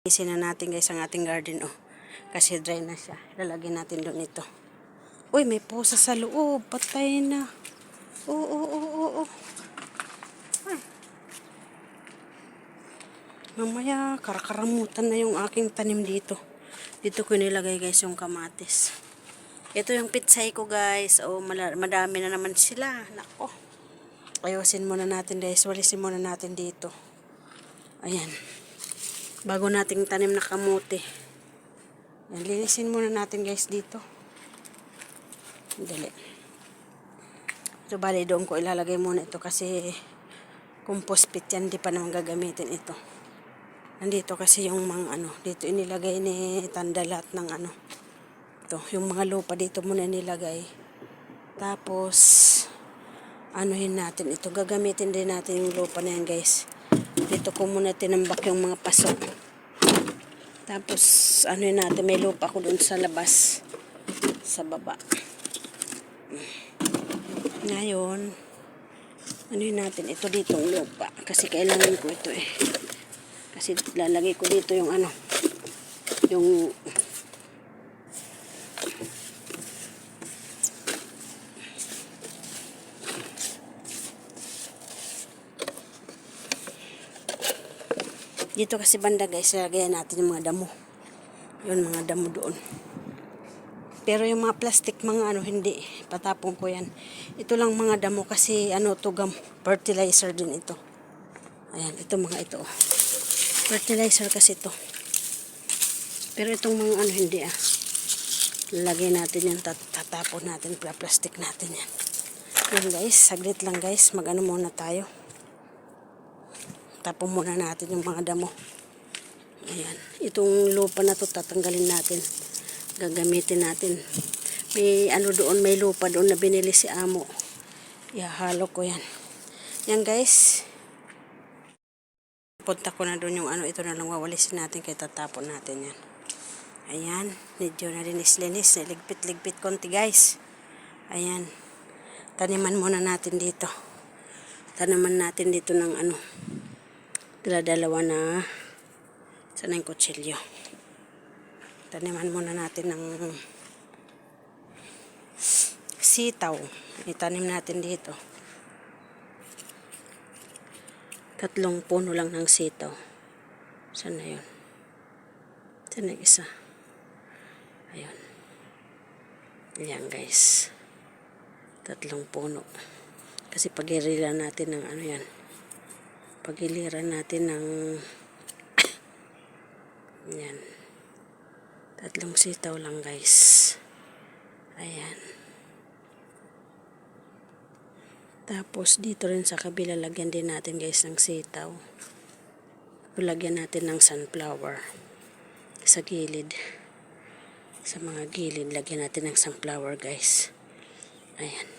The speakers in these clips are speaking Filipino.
Isin na natin guys ang ating garden kasi dry na siya. Lalagyan natin doon ito. Uy, may pusa sa loob. Patay na. Oo. Ay. Mamaya karakaramutan na yung aking tanim dito. Dito ko nilagay guys yung kamatis. Ito yung pitsay ko guys. Madami na naman sila. Nako. Ayusin muna natin guys. Walisin muna natin dito. Ayan. Bago nating tanim na kamote. Ayan, linisin muna natin guys dito. Dali. So bali doon ko ilalagay muna ito kasi compost pit yan. Hindi pa naman gagamitin ito. Nandito kasi yung mga dito inilagay ni Tanda lahat ng ito, yung mga lupa dito muna nilagay. Tapos anuhin natin ito. Gagamitin din natin yung lupa na yan guys. Dito ko muna tinambak yung mga pasok. Tapos anuhin natin, may lupa ko dun sa labas. Sa baba. Ngayon, anuhin natin ito ditong lupa. Kasi kailangan ko ito Kasi lalagay ko dito yung yung dito kasi banda guys, lagayan natin yung mga damo. Yun, mga damo doon. Pero yung mga plastic, mga hindi. Patapon ko yan. Ito lang mga damo kasi tugam. Fertilizer din ito. Ayan, ito mga ito. Fertilizer kasi ito. Pero itong mga hindi Lagyan natin yan, tatapon natin, plastic natin yan. Yan guys, saglit lang guys. Muna tayo. Tapon muna natin yung mga damo. Ayan. Itong lupa na to tatanggalin natin. Gagamitin natin. May doon, may lupa doon na binili si Amo. Ihahalo ko yan. Yan guys. Punta ko na doon yung ito na lang wawalisin natin kaya tatapon natin yan. Ayan. Medyo nalinis-linis. Ligpit-ligpit konti guys. Ayan. Taniman muna natin dito. Taniman natin dito ng dalawa na sana yung kutsilyo. Taniman muna natin ng sitaw. Itanim natin dito. 3 puno lang ng sitaw. Sana yun? Sana yung isa? Ayun. Ayan guys. 3 puno. Kasi pag-irilan natin ng yan. Pagiliran natin ng yan. 3 sitaw lang guys. Ayan. Tapos dito rin sa kabila lagyan din natin guys ng sitaw. Lagyan natin ng sunflower. Sa gilid. Sa mga gilid lagyan natin ng sunflower guys. Ayan.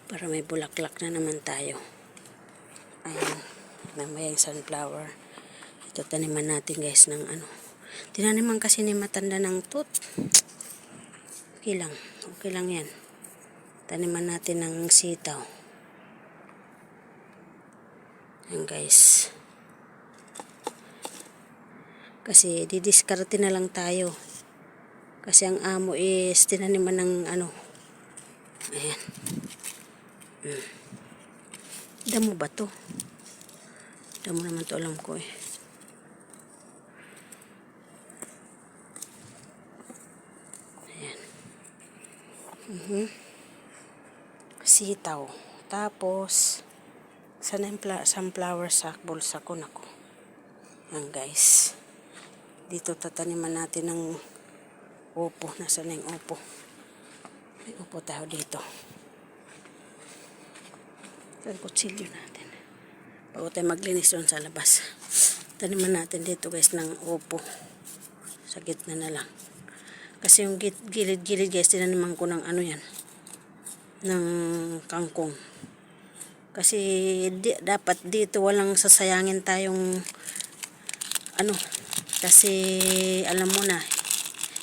Para may bulaklak na naman tayo. Ayan. Namaya yung sunflower. Ito taniman natin guys ng Tinaniman kasi ni Matanda ng tut. Okay lang. Okay lang yan. Taniman natin ng sitaw. Ayan guys. Kasi didiskarte na lang tayo. Kasi ang Amo is tinaniman ng Ayan. Damo ba to? Damo naman to, alam ko Ayan. Sitaw. Tapos sana yung sunflower sa bulsa ko. Nako. Ayan guys. Dito tataniman natin ng upo. Nasaan na yung upo? May upo tayo dito. Ang kutsilyo natin. Bago tayo maglinis doon sa labas. Taniman natin dito guys ng upo. Sa gitna na lang. Kasi yung gilid-gilid guys, tinaniman ko ng yan. Ng kangkong. Kasi dapat dito walang sasayangin tayong kasi alam mo na,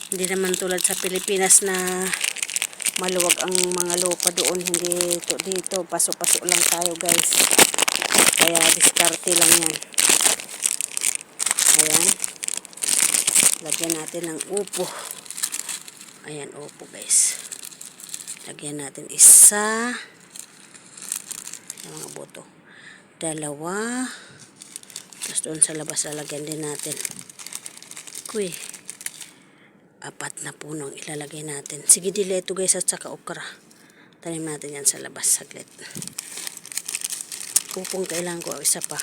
hindi naman tulad sa Pilipinas na maluwag ang mga lupa doon, hindi dito pasok-pasok lang tayo guys, kaya diskarte lang yan. Ayan. Lagyan natin ng upo. Ayan, upo guys. Lagyan natin isa. Yung mga buto. Dalawa. Tapos doon sa labas lalagyan din natin. Kuy. 4 na punong ilalagay natin. Sige, ito guys at saka okra. Tanim natin yan sa labas saglit. Upong kailangan ko isa pa.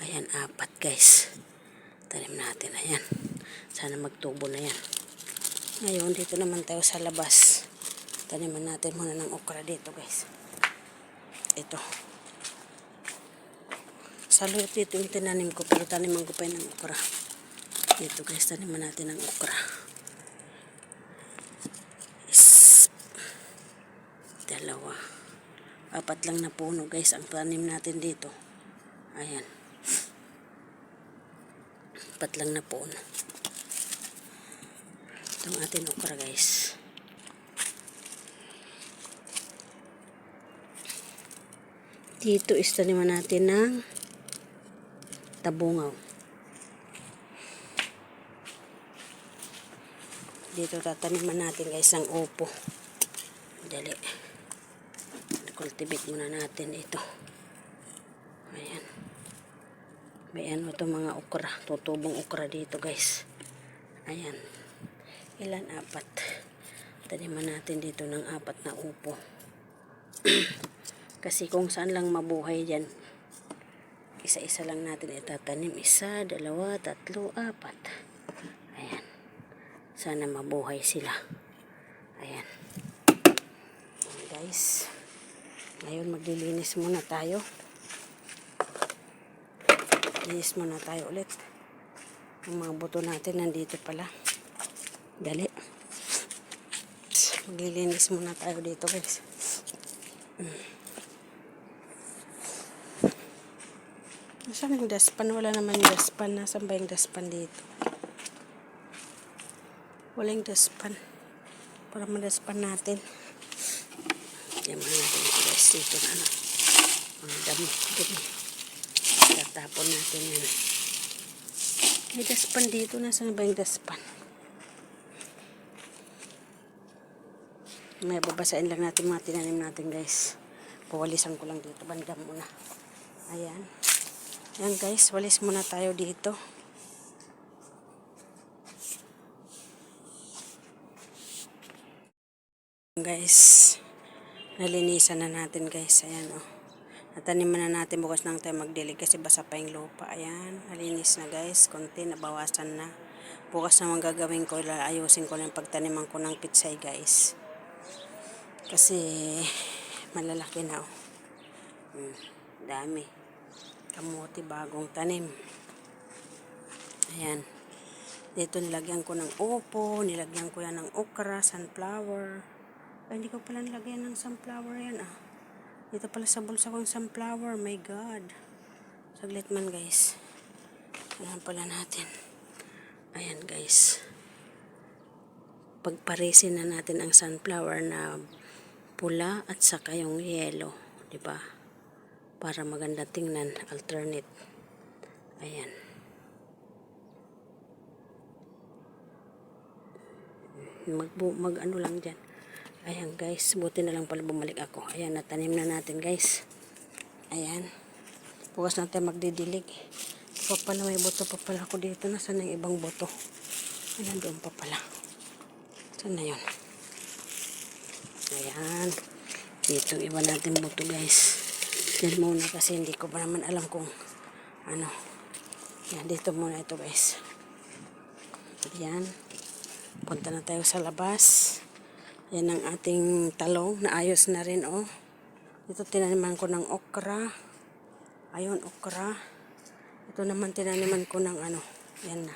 Ayan, 4 guys. Tanim natin. Ayan. Sana magtubo na yan. Ngayon, dito naman tayo sa labas. Taniman natin muna ng okra dito guys. Ito. Saluyot dito yung tinanim ko. Pero taniman ko pa yun ng okra. Dito guys, taniman natin ng okra. Dalawa. 4 lang na puno guys ang tanim natin dito. Ayan. 4 lang na puno. Itong ating okra guys. Dito is taniman natin ng tabungaw. Dito tataniman natin guys ang upo. Dali. Cultivate muna natin ito. Ayan. May ano ito mga okra. Tutubong okra dito guys. Ayan. Ilan? 4. Taniman natin dito ng 4 na upo. Kasi kung saan lang mabuhay dyan, isa-isa lang natin itatanim. 1, 2, 3, 4. Ayan. Sana mabuhay sila. Ayan. Ayan guys. Ngayon maglilinis muna tayo. Linis muna tayo ulit. Ang mga buto natin nandito pala. Dali. Maglilinis muna tayo dito guys. Saan yung dustpan? Wala naman yung dustpan. Nasaan ba yung dustpan dito? Wala yung dustpan. Para ma-dustpan natin. Yan muna natin ito guys. Dito na ano. Ang dami. Tatapon natin yan. May dustpan dito. Nasaan ba yung dustpan? May babasain lang natin mga tinanim natin guys. Pawalisan ko lang dito. Bandam muna. Ayan. Ayan guys, walis muna tayo dito. Guys, nalinisan na natin guys. Ayan oh. Nataniman na natin bukas nang tayo magdilig kasi basa pa yung lupa. Ayan, nalinis na guys. Konti, nabawasan na. Bukas naman gagawin ko, ayusin ko na yung pagtaniman ko ng pitsay guys. Kasi malalaki na oh. Dami. Kamuti bagong tanim. Ayan. Dito nilagyan ko ng upo, nilagyan ko yan ng okra, sunflower. Ay, hindi ko pala nilagyan ng sunflower yan ah. Dito pala sa bulsa kong sunflower, my god. Saglit man guys. Ayan pala natin. Ayan guys. Pagparisin na natin ang sunflower na pula at saka yung yellow, di ba? Para maganda tingnan, alternate. Ayan. Mag ano lang dyan. Ayan guys, buti na lang pala bumalik ako. Ayan, natanim na natin guys. Ayan. Bukas natin magdidilig. Pa pala, may buto pa pala ako dito. Nasaan yung ibang buto? Ayan, doon pa pala. Saan na yun? Ayan. Dito iba natin buto guys. Yan muna kasi hindi ko pa naman alam kung ano. Yan, dito muna ito guys. Yan. Punta na tayo sa labas. Yan ang ating talong. Naayos na rin oh. Ito tinaniman ko ng okra. Ayun, okra. Ito naman tinaniman ko ng ano. Yan na.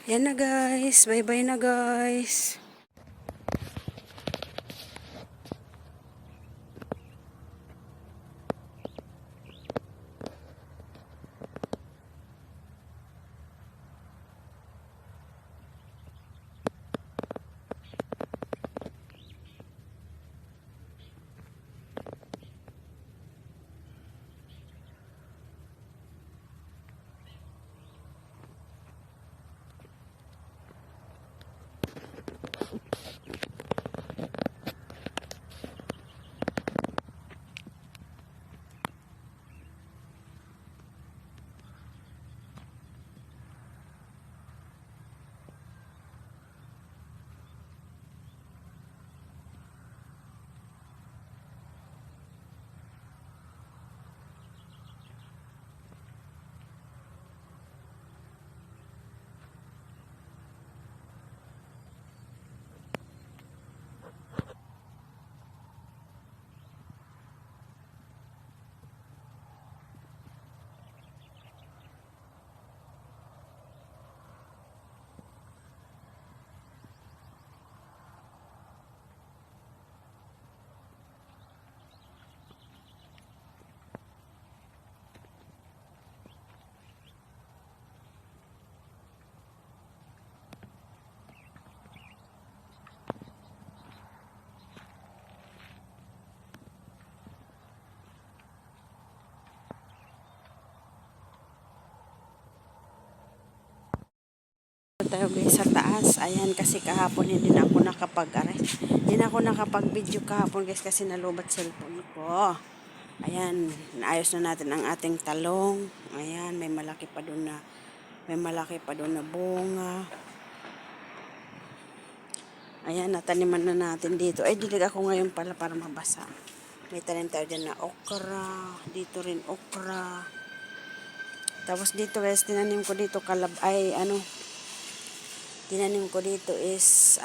Yan na guys. Bye-bye na guys. Tayo guys sa taas. Ayan, kasi kahapon hindi na ako nakapag-video kahapon guys kasi nalubat cellphone ko. Ayan, naayos na natin ang ating talong. Ayan, may malaki pa doon na bunga. Ayan, nataniman na natin dito. Ay, dilig ako ngayon pala para mabasa. May tanim tayo dyan na okra. Dito rin okra. Tapos dito guys, tinanim ko dito tinanim ko dito is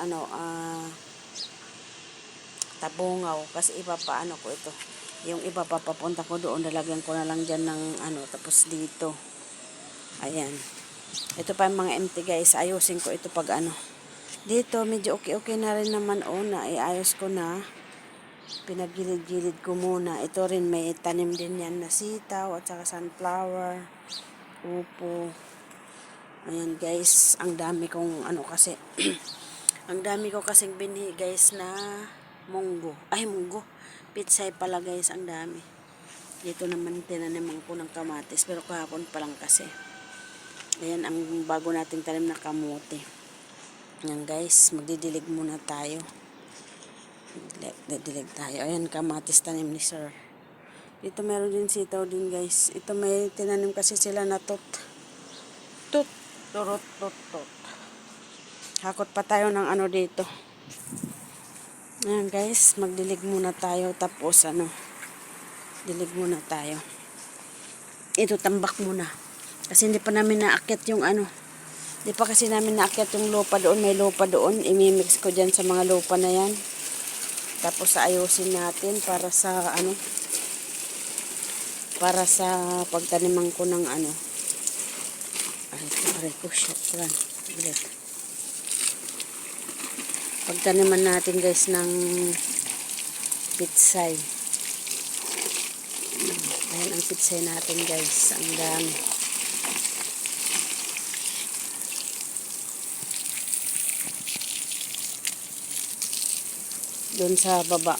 tabungaw kasi ipapaano ko ito. Yung iba papapunta ko doon, lalagyan ko na lang diyan ng tapos dito. Ayan. Ito pa yung mga empty guys, ayusin ko ito pag Dito medyo okay na rin naman na iayos ko na. Pinagilid-gilid ko muna. Ito rin may tanim din yan na sitaw at saka sunflower, upo. Ayan guys, ang dami kong kasi ang dami ko kasing binhi guys na munggo. Pitsay pala guys, ang dami. Dito naman tinaniman ko ng kamatis pero kahapon pa lang kasi. Ayan ang bago nating tanim na kamote. Ayan guys, magdidilig muna tayo. Didilig tayo. Ayan kamatis tanim ni sir. Dito meron din sitaw din guys. Ito may tinanim kasi sila na turot. Hakot pa tayo ng dito. Ayan guys, magdilig muna tayo. Tapos dilig muna tayo. Ito tambak muna. Kasi hindi pa namin naakyat yung Hindi pa kasi namin naakyat yung lupa doon. May lupa doon. Imimix ko dyan sa mga lupa na yan. Tapos ayusin natin para sa para sa pagtaniman ko ng aray ko, shotgun. Pagtaniman natin guys ng pitsay. Ayan ang pitsay natin guys. Ang dami. Doon sa baba.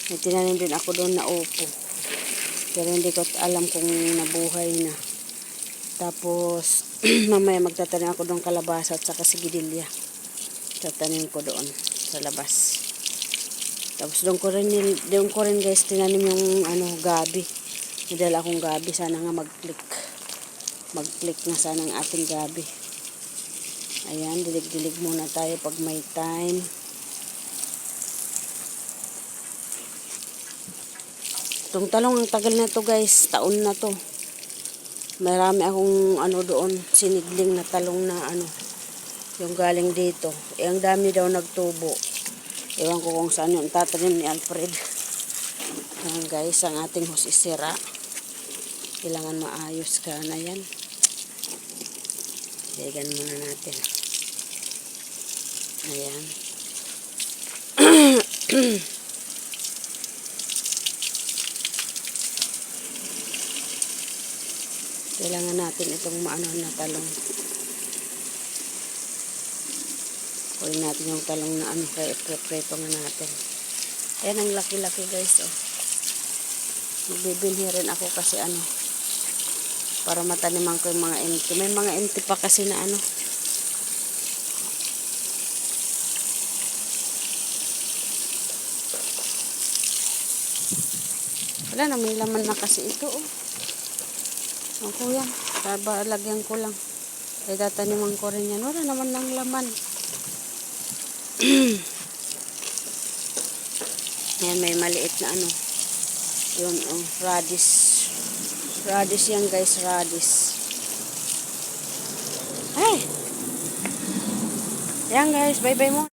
May tinanim din ako doon na upo. Pero hindi ko alam kung nabuhay na. Tapos, mamaya magtatanim ako doon kalabasa at saka sigidilya. Tatanim ko doon sa labas. Tapos doon ko rin guys tinanim yung gabi. Nadala akong gabi. Sana nga mag-click na sana ang ating gabi. Ayan, dilig-dilig muna tayo pag may time. Itong talong ang tagal na to guys. Taon na to. Marami akong doon, sinidling na talong na yung galing dito. Ang dami daw nagtubo. Ewan ko kung saan yung tatanim ni Alfred. Ayan guys, ang ating hosisira. Kailangan maayos ka na yan. Digan muna natin. Ayan. Kailangan natin itong na talong. Kunin natin yung talong na kaya i-preto nga natin. Ayan ang laki-laki guys. Magbibinhi rin ako kasi para mataniman ko yung mga empty. May mga empty pa kasi na Wala naman laman na kasi ito Ang kuya, lagyan ko lang. Ay tataniman ko rin yan. Wala naman ng laman. Ayan, may maliit na Yun, radish. Radish yan guys, radish. Ay! Ayan guys, bye-bye mo.